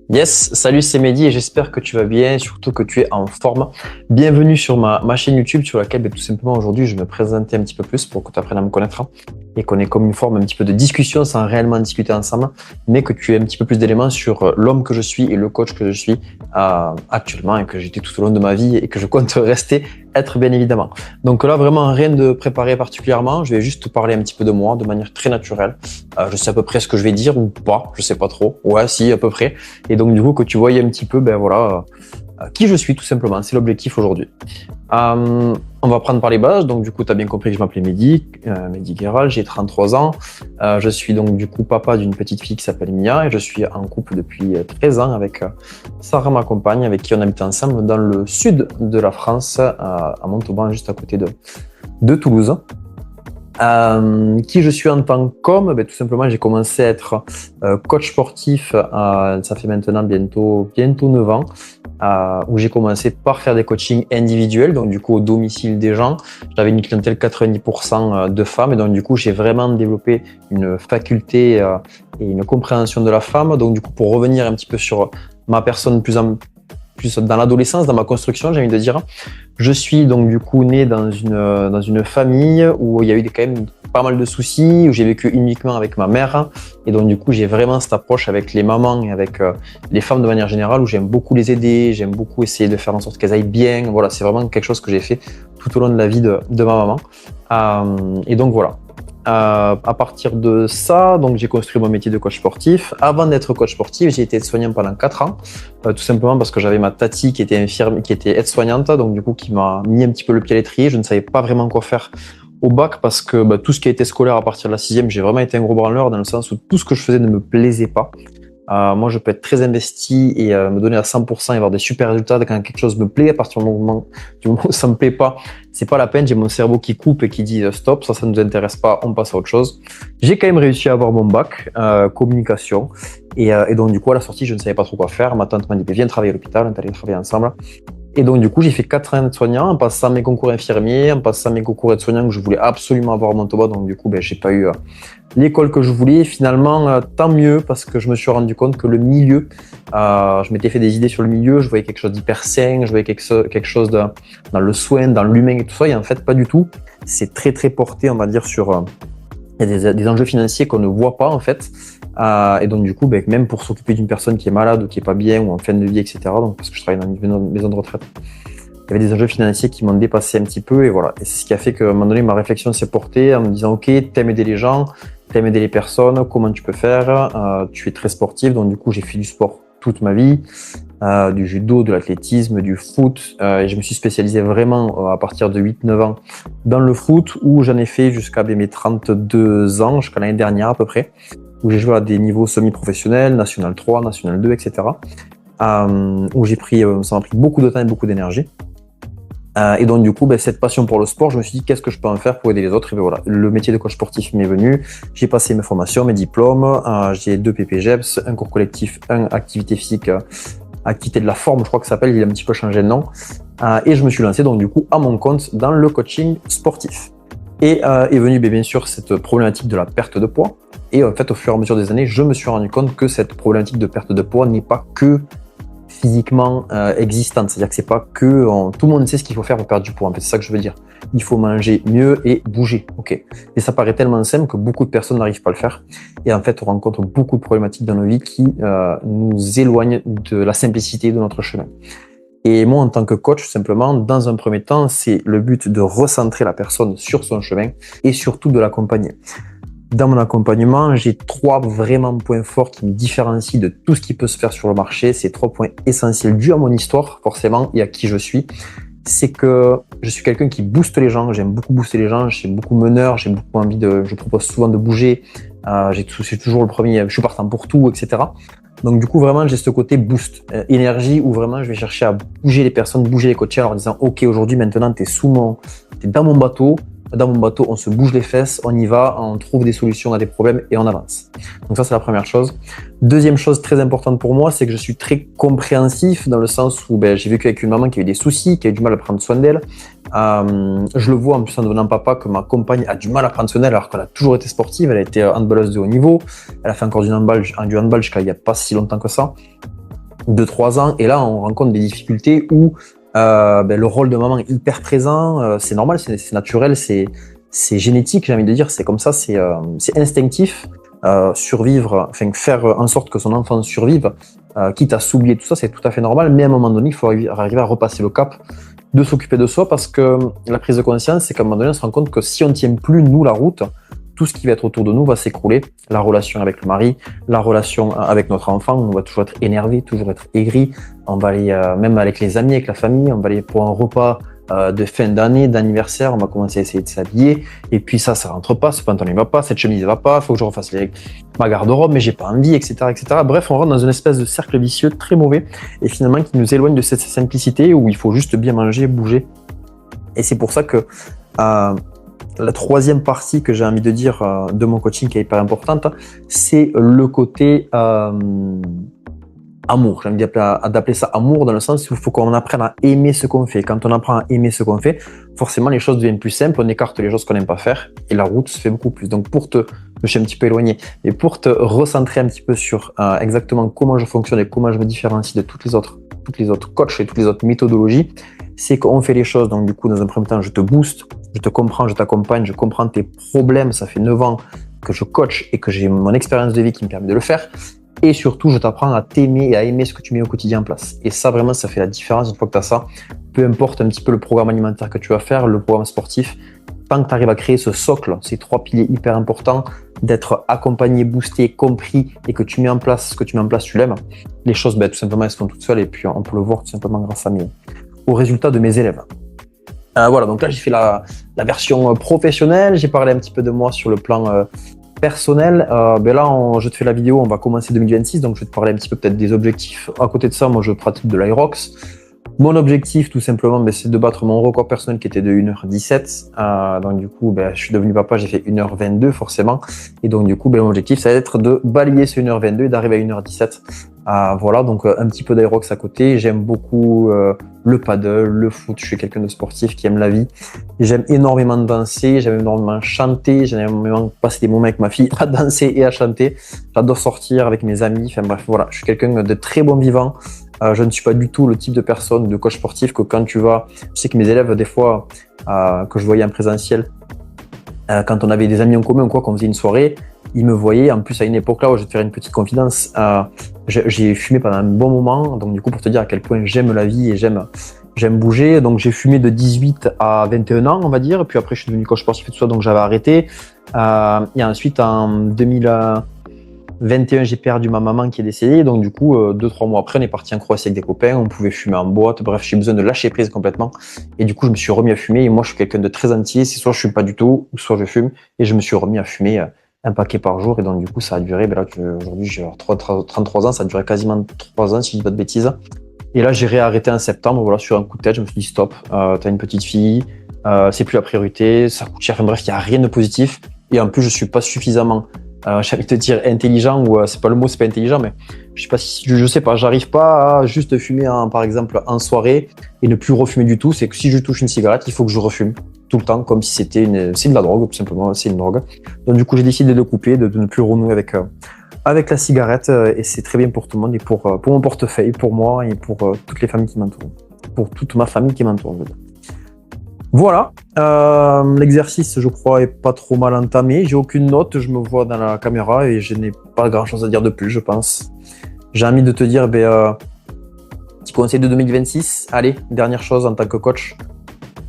Yes, salut, c'est Mehdi et j'espère que tu vas bien et surtout que tu es en forme. Bienvenue sur ma chaîne YouTube sur laquelle tout simplement aujourd'hui je vais me présenter un petit peu plus pour que tu apprennes à me connaître et qu'on ait comme une forme un petit peu de discussion sans réellement discuter ensemble, mais que tu aies un petit peu plus d'éléments sur l'homme que je suis et le coach que je suis actuellement et que j'étais tout au long de ma vie et que je compte rester être bien évidemment. Donc là vraiment rien de préparé particulièrement, je vais juste te parler un petit peu de moi de manière très naturelle. Je sais à peu près ce que je vais dire ou pas, je sais pas trop. Ouais, si à peu près. Et donc du coup que tu voyais un petit peu, qui je suis tout simplement. C'est l'objectif aujourd'hui. On va prendre par les bases. Donc du coup, tu as bien compris que je m'appelais Mehdi Guéral, j'ai 33 ans. Je suis donc du coup papa d'une petite fille qui s'appelle Mia et je suis en couple depuis 13 ans avec Sarah, ma compagne, avec qui on habite ensemble dans le sud de la France, à Montauban, juste à côté de Toulouse. Qui je suis en tant qu'homme, tout simplement j'ai commencé à être coach sportif, ça fait maintenant bientôt 9 ans, où j'ai commencé par faire des coachings individuels, donc du coup au domicile des gens. J'avais une clientèle 90% de femmes et donc du coup j'ai vraiment développé une faculté et une compréhension de la femme. Donc du coup pour revenir un petit peu sur ma personne plus dans l'adolescence, dans ma construction, j'ai envie de dire. Je suis donc du coup né dans une famille où il y a eu quand même pas mal de soucis, où j'ai vécu uniquement avec ma mère. Et donc du coup, j'ai vraiment cette approche avec les mamans et avec les femmes de manière générale où j'aime beaucoup les aider, j'aime beaucoup essayer de faire en sorte qu'elles aillent bien. Voilà, c'est vraiment quelque chose que j'ai fait tout au long de la vie de ma maman. Et donc voilà. À partir de ça, donc j'ai construit mon métier de coach sportif. Avant d'être coach sportif, j'ai été aide-soignant pendant 4 ans, tout simplement parce que j'avais ma tati qui était aide-soignante, donc du coup qui m'a mis un petit peu le pied à l'étrier. Je ne savais pas vraiment quoi faire au bac parce que tout ce qui a été scolaire à partir de la 6e, j'ai vraiment été un gros branleur dans le sens où tout ce que je faisais ne me plaisait pas. Moi, je peux être très investi et me donner à 100% et avoir des super résultats quand quelque chose me plaît. À partir du moment où ça me plaît pas, c'est pas la peine. J'ai mon cerveau qui coupe et qui dit stop, ça nous intéresse pas, on passe à autre chose. J'ai quand même réussi à avoir mon bac communication et donc du coup à la sortie, je ne savais pas trop quoi faire. Ma tante m'a dit viens travailler à l'hôpital, on est allé travailler ensemble. Et donc, du coup, j'ai fait 4 ans d'aide-soignant en passant mes concours infirmiers, en passant mes concours aide-soignant que je voulais absolument avoir à Montauban. Donc, du coup, j'ai pas eu l'école que je voulais. Et finalement, tant mieux parce que je me suis rendu compte que le milieu, je m'étais fait des idées sur le milieu, je voyais quelque chose d'hyper sain, je voyais quelque chose dans le soin, dans l'humain et tout ça. Et en fait, pas du tout. C'est très, très porté, on va dire, sur il y a des enjeux financiers qu'on ne voit pas en fait. Et donc du coup, même pour s'occuper d'une personne qui est malade ou qui est pas bien ou en fin de vie, etc. Donc parce que je travaille dans une maison de retraite, il y avait des enjeux financiers qui m'ont dépassé un petit peu et voilà. Et c'est ce qui a fait qu'à un moment donné, ma réflexion s'est portée en me disant ok, t'aimes aider les gens, t'aimes aider les personnes, comment tu peux faire? Tu es très sportif, donc du coup j'ai fait du sport toute ma vie. Du judo, de l'athlétisme, du foot. Et je me suis spécialisé vraiment à partir de 8-9 ans dans le foot où j'en ai fait jusqu'à mes 32 ans, jusqu'à l'année dernière à peu près, où j'ai joué à des niveaux semi-professionnels, National 3, National 2, etc. Où ça m'a pris beaucoup de temps et beaucoup d'énergie. Et donc du coup, cette passion pour le sport, je me suis dit qu'est-ce que je peux en faire pour aider les autres. Et voilà, le métier de coach sportif m'est venu. J'ai passé mes formations, mes diplômes. J'ai 2 PPGEPS, un cours collectif, un activité physique, activité de la forme, je crois que ça s'appelle. Il a un petit peu changé de nom. Et je me suis lancé donc du coup à mon compte dans le coaching sportif. Et est venue bien sûr cette problématique de la perte de poids. Et en fait, au fur et à mesure des années, je me suis rendu compte que cette problématique de perte de poids n'est pas que physiquement existante. C'est-à-dire que c'est pas que tout le monde sait ce qu'il faut faire pour perdre du poids. En fait, c'est ça que je veux dire. Il faut manger mieux et bouger. Ok. Et ça paraît tellement simple que beaucoup de personnes n'arrivent pas à le faire. Et en fait, on rencontre beaucoup de problématiques dans nos vies qui nous éloignent de la simplicité de notre chemin. Et moi, en tant que coach, simplement, dans un premier temps, c'est le but de recentrer la personne sur son chemin et surtout de l'accompagner. Dans mon accompagnement, j'ai 3 vraiment points forts qui me différencient de tout ce qui peut se faire sur le marché. C'est 3 points essentiels dus à mon histoire, forcément, et à qui je suis. C'est que je suis quelqu'un qui booste les gens. J'aime beaucoup booster les gens. Je suis beaucoup meneur. J'ai beaucoup envie je propose souvent de bouger. C'est toujours le premier. Je suis partant pour tout, etc. Donc du coup, vraiment, j'ai ce côté boost, énergie où vraiment je vais chercher à bouger les personnes, bouger les coachs en leur disant ok, aujourd'hui, maintenant, t'es dans mon bateau. Dans mon bateau, on se bouge les fesses, on y va, on trouve des solutions à des problèmes et on avance. Donc ça, c'est la première chose. Deuxième chose très importante pour moi, c'est que je suis très compréhensif dans le sens où j'ai vécu avec une maman qui a eu des soucis, qui a eu du mal à prendre soin d'elle. Je le vois en plus en devenant papa que ma compagne a du mal à prendre soin d'elle alors qu'elle a toujours été sportive, elle a été handballeuse de haut niveau, elle a fait encore du handball jusqu'à il n'y a pas si longtemps que ça. 2-3 ans. Et là, on rencontre des difficultés où le rôle de maman est hyper présent. C'est normal, c'est naturel, c'est génétique, j'ai envie de dire. C'est comme ça, c'est instinctif. Survivre, enfin faire en sorte que son enfant survive, quitte à s'oublier, tout ça, c'est tout à fait normal. Mais à un moment donné, il faut arriver à repasser le cap de s'occuper de soi, parce que la prise de conscience, c'est qu'à un moment donné, on se rend compte que si on ne tient plus, nous, la route, tout ce qui va être autour de nous va s'écrouler. La relation avec le mari, la relation avec notre enfant, on va toujours être énervé, toujours être aigri. On va aller, même avec les amis, avec la famille, on va aller pour un repas de fin d'année, d'anniversaire, on va commencer à essayer de s'habiller. Et puis ça rentre pas, ce pantalon ne va pas, cette chemise ne va pas, il faut que je refasse ma garde-robe, mais j'ai pas envie, etc., etc. Bref, on rentre dans une espèce de cercle vicieux très mauvais et finalement qui nous éloigne de cette simplicité où il faut juste bien manger, bouger. Et c'est pour ça que la troisième partie que j'ai envie de dire de mon coaching qui est hyper importante, c'est le côté amour. J'ai envie d'appeler ça amour dans le sens où il faut qu'on apprenne à aimer ce qu'on fait. Quand on apprend à aimer ce qu'on fait, forcément les choses deviennent plus simples, on écarte les choses qu'on n'aime pas faire et la route se fait beaucoup plus. Donc je me suis un petit peu éloigné, mais pour te recentrer un petit peu sur exactement comment je fonctionne et comment je me différencie de toutes les autres coachs et toutes les autres méthodologies, c'est qu'on fait les choses. Donc du coup, dans un premier temps, je te booste, je te comprends, je t'accompagne, je comprends tes problèmes. Ça fait 9 ans que je coach et que j'ai mon expérience de vie qui me permet de le faire. Et surtout, je t'apprends à t'aimer et à aimer ce que tu mets au quotidien en place. Et ça, vraiment, ça fait la différence une fois que tu as ça. Peu importe un petit peu le programme alimentaire que tu vas faire, le programme sportif, tant que tu arrives à créer ce socle, ces 3 piliers hyper importants, d'être accompagné, boosté, compris et que tu mets en place ce que tu mets en place, tu l'aimes, les choses, tout simplement, elles se font toutes seules. Et puis, on peut le voir tout simplement grâce aux résultats de mes élèves. Voilà, donc là, j'ai fait la version professionnelle. J'ai parlé un petit peu de moi sur le plan personnel. Là, je te fais la vidéo, on va commencer 2026, donc je vais te parler un petit peu peut-être des objectifs. À côté de ça, moi, je pratique de l'Aerox. Mon objectif, tout simplement, c'est de battre mon record personnel qui était de 1h17. Donc, du coup, je suis devenu papa, j'ai fait 1h22 forcément. Et donc, du coup, mon objectif, ça va être de balayer ce 1h22 et d'arriver à 1h17. Voilà, donc un petit peu d'Aerox à côté. J'aime beaucoup le paddle, le foot. Je suis quelqu'un de sportif qui aime la vie. J'aime énormément danser, j'aime énormément chanter, j'aime énormément passer des moments avec ma fille à danser et à chanter. J'adore sortir avec mes amis. Enfin bref, voilà, je suis quelqu'un de très bon vivant. Je ne suis pas du tout le type de personne, de coach sportif que quand tu vas... Je sais que mes élèves, des fois, que je voyais en présentiel, quand on avait des amis en commun ou quoi, qu'on faisait une soirée, ils me voyaient, en plus à une époque là où je vais te faire une petite confidence, j'ai fumé pendant un bon moment, donc du coup pour te dire à quel point j'aime la vie et j'aime bouger, donc j'ai fumé de 18 à 21 ans on va dire, puis après je suis devenu coach sportif et tout ça, donc j'avais arrêté, et ensuite en 2021 j'ai perdu ma maman qui est décédée, donc du coup 2-3 mois après on est parti en Croatie avec des copains, on pouvait fumer en boîte, bref j'ai besoin de lâcher prise complètement, et du coup je me suis remis à fumer, et moi je suis quelqu'un de très entier, c'est soit je fume pas du tout, ou soit je fume, et je me suis remis à fumer un paquet par jour, et donc du coup ça a duré, aujourd'hui j'ai 33 ans, ça a duré quasiment 3 ans si je dis pas de bêtises, et là j'ai réarrêté en septembre, voilà, sur un coup de tête, je me suis dit stop, t'as une petite fille, c'est plus la priorité, ça coûte cher, enfin bref, il n'y a rien de positif, et en plus je suis pas suffisamment, j'ai envie de te dire intelligent, ou c'est pas le mot, c'est pas intelligent, mais je sais pas, j'arrive pas à juste fumer par exemple en soirée et ne plus refumer du tout, c'est que si je touche une cigarette, il faut que je refume tout le temps, comme si c'est de la drogue, tout simplement, c'est une drogue. Donc du coup, j'ai décidé de couper, de ne plus renouer avec la cigarette, et c'est très bien pour tout le monde, et pour mon portefeuille, pour moi, et pour toutes les familles qui m'entourent, pour toute ma famille qui m'entoure. Voilà, l'exercice, je crois, est pas trop mal entamé. J'ai aucune note, je me vois dans la caméra et je n'ai pas grand-chose à dire de plus, je pense. J'ai envie de te dire, petit conseil de 2026, allez, dernière chose en tant que coach,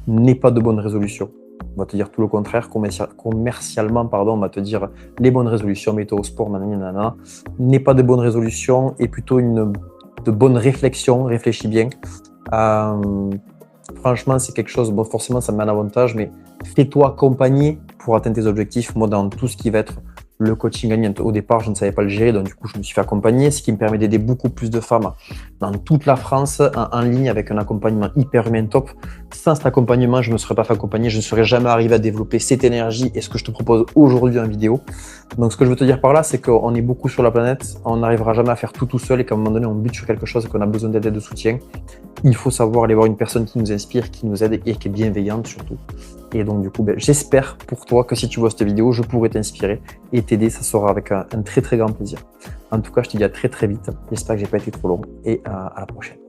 n'aie pas de bonnes résolutions. On va te dire tout le contraire, commercialement, on va te dire les bonnes résolutions, météo sport, nanana. N'aie pas de bonnes résolutions et plutôt de bonnes réflexions, réfléchis bien. Franchement, c'est quelque chose, forcément ça me met un avantage, mais fais-toi accompagner pour atteindre tes objectifs. Moi, dans tout ce qui va être le coaching en ligne, au départ, je ne savais pas le gérer, donc du coup, je me suis fait accompagner, ce qui me permet d'aider beaucoup plus de femmes dans toute la France en ligne avec un accompagnement hyper humain top. Sans cet accompagnement, je ne me serais pas fait accompagner, je ne serais jamais arrivé à développer cette énergie et ce que je te propose aujourd'hui en vidéo. Donc, ce que je veux te dire par là, c'est qu'on est beaucoup sur la planète, on n'arrivera jamais à faire tout seul et qu'à un moment donné, on bute sur quelque chose et qu'on a besoin d'aide et de soutien. Il faut savoir aller voir une personne qui nous inspire, qui nous aide et qui est bienveillante surtout. Et donc du coup, j'espère pour toi que si tu vois cette vidéo, je pourrai t'inspirer et t'aider. Ça sera avec un très très grand plaisir. En tout cas, je te dis à très très vite. J'espère que j'ai pas été trop long et à la prochaine.